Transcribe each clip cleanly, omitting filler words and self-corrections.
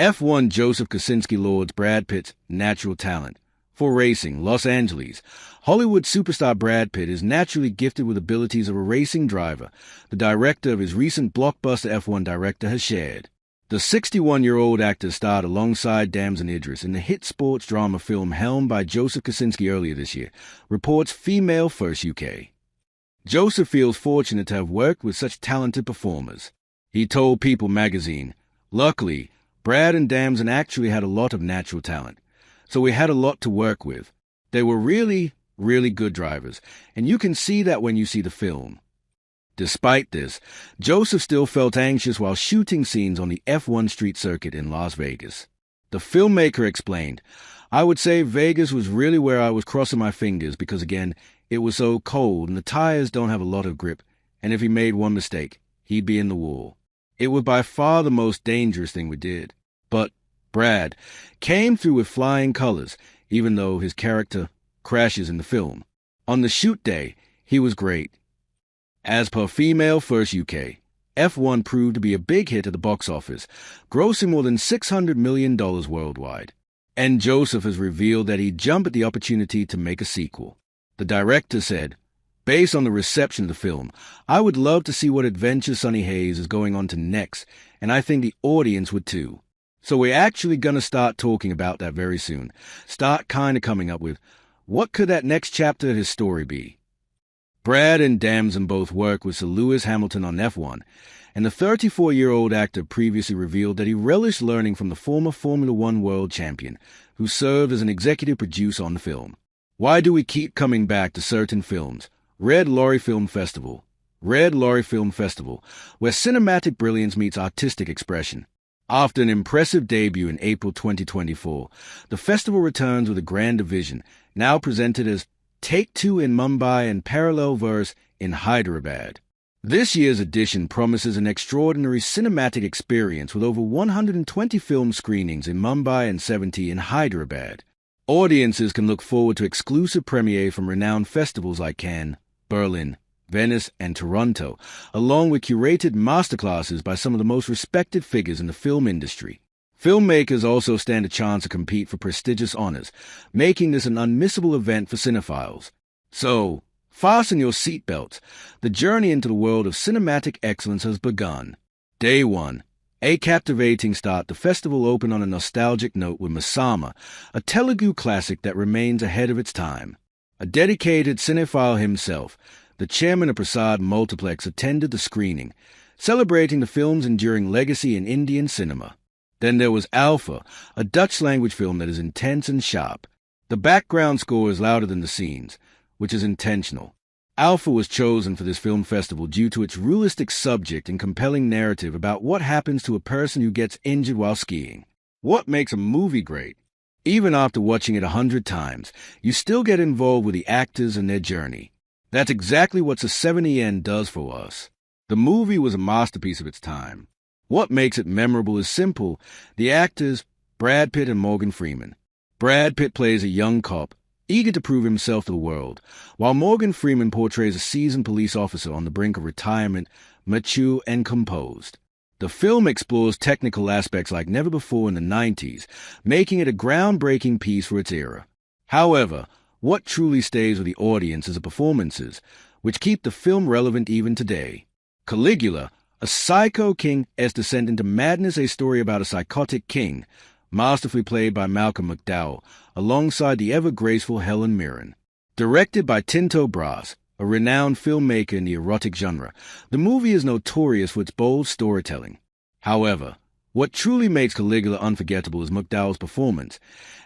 F1 Joseph Kosinski lauds Brad Pitt's natural talent. For racing, Los Angeles. Hollywood superstar Brad Pitt is naturally gifted with abilities of a racing driver, the director of his recent blockbuster F1 director has shared. The 61-year-old actor starred alongside Damson Idris in the hit sports drama film helmed by Joseph Kosinski earlier this year, reports Female First UK. Joseph feels fortunate to have worked with such talented performers. He told People magazine, "Luckily, Brad and Damson actually had a lot of natural talent, so we had a lot to work with. They were really, really good drivers, and you can see that when you see the film." Despite this, Joseph still felt anxious while shooting scenes on the F1 street circuit in Las Vegas. The filmmaker explained, "I would say Vegas was really where I was crossing my fingers because, again, it was so cold and the tires don't have a lot of grip, and if he made one mistake, he'd be in the wall. It was by far the most dangerous thing we did. But Brad came through with flying colors, even though his character crashes in the film. On the shoot day, he was great." As per Female First UK, F1 proved to be a big hit at the box office, grossing more than $600 million worldwide. And Joseph has revealed that he'd jump at the opportunity to make a sequel. The director said, "Based on the reception of the film, I would love to see what adventure Sonny Hayes is going on to next, and I think the audience would too. So we're actually going to start talking about that very soon. Start kind of coming up with, what could that next chapter of his story be?" Brad and Damson both worked with Sir Lewis Hamilton on F1, and the 34-year-old actor previously revealed that he relished learning from the former Formula One world champion, who served as an executive producer on the film. "Why do we keep coming back to certain films? Red Lorry Film Festival, where cinematic brilliance meets artistic expression. After an impressive debut in April 2024, the festival returns with a grander vision, now presented as Take Two in Mumbai and Parallel Verse in Hyderabad. This year's edition promises an extraordinary cinematic experience with over 120 film screenings in Mumbai and 70 in Hyderabad. Audiences can look forward to exclusive premiere from renowned festivals like Cannes, Berlin, Venice, and Toronto, along with curated masterclasses by some of the most respected figures in the film industry. Filmmakers also stand a chance to compete for prestigious honors, making this an unmissable event for cinephiles. So, fasten your seatbelts. The journey into the world of cinematic excellence has begun. Day 1. A captivating start, the festival opened on a nostalgic note with Masama, a Telugu classic that remains ahead of its time. A dedicated cinephile himself, the chairman of Prasad Multiplex, attended the screening, celebrating the film's enduring legacy in Indian cinema. Then there was Alpha, a Dutch-language film that is intense and sharp. The background score is louder than the scenes, which is intentional. Alpha was chosen for this film festival due to its realistic subject and compelling narrative about what happens to a person who gets injured while skiing. What makes a movie great? Even after watching it 100 times, you still get involved with the actors and their journey. That's exactly what Yen does for us. The movie was a masterpiece of its time. What makes it memorable is simple: the actors, Brad Pitt and Morgan Freeman. Brad Pitt plays a young cop, eager to prove himself to the world, while Morgan Freeman portrays a seasoned police officer on the brink of retirement, mature and composed. The film explores technical aspects like never before in the 90s, making it a groundbreaking piece for its era. However, what truly stays with the audience is the performances, which keep the film relevant even today. Caligula, a psycho king's descent into madness, a story about a psychotic king, masterfully played by Malcolm McDowell, alongside the ever-graceful Helen Mirren. Directed by Tinto Brass, a renowned filmmaker in the erotic genre, the movie is notorious for its bold storytelling. However, what truly makes Caligula unforgettable is McDowell's performance,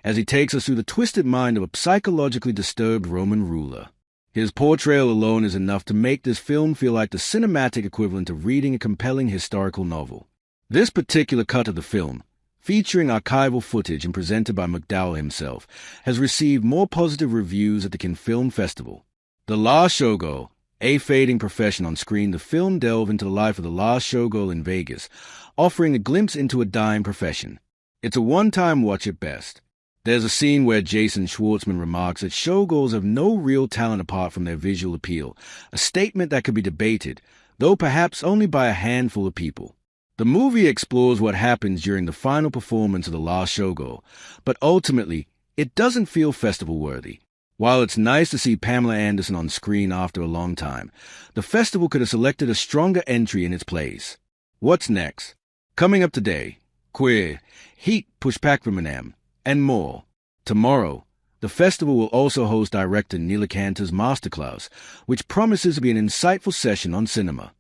as he takes us through the twisted mind of a psychologically disturbed Roman ruler. His portrayal alone is enough to make this film feel like the cinematic equivalent of reading a compelling historical novel. This particular cut of the film, featuring archival footage and presented by McDowell himself, has received more positive reviews at the Cannes Film Festival. The Last Showgirl, a fading profession on screen, the film delved into the life of the last showgirl in Vegas, offering a glimpse into a dying profession. It's a one-time watch at best. There's a scene where Jason Schwartzman remarks that showgirls have no real talent apart from their visual appeal, a statement that could be debated, though perhaps only by a handful of people. The movie explores what happens during the final performance of The Last Showgirl, but ultimately, it doesn't feel festival-worthy. While it's nice to see Pamela Anderson on screen after a long time, the festival could have selected a stronger entry in its place. What's next? Coming up today, Queer, Heat, Pushpak from Eminem, and more. Tomorrow, the festival will also host director Neela Kanter's masterclass, which promises to be an insightful session on cinema.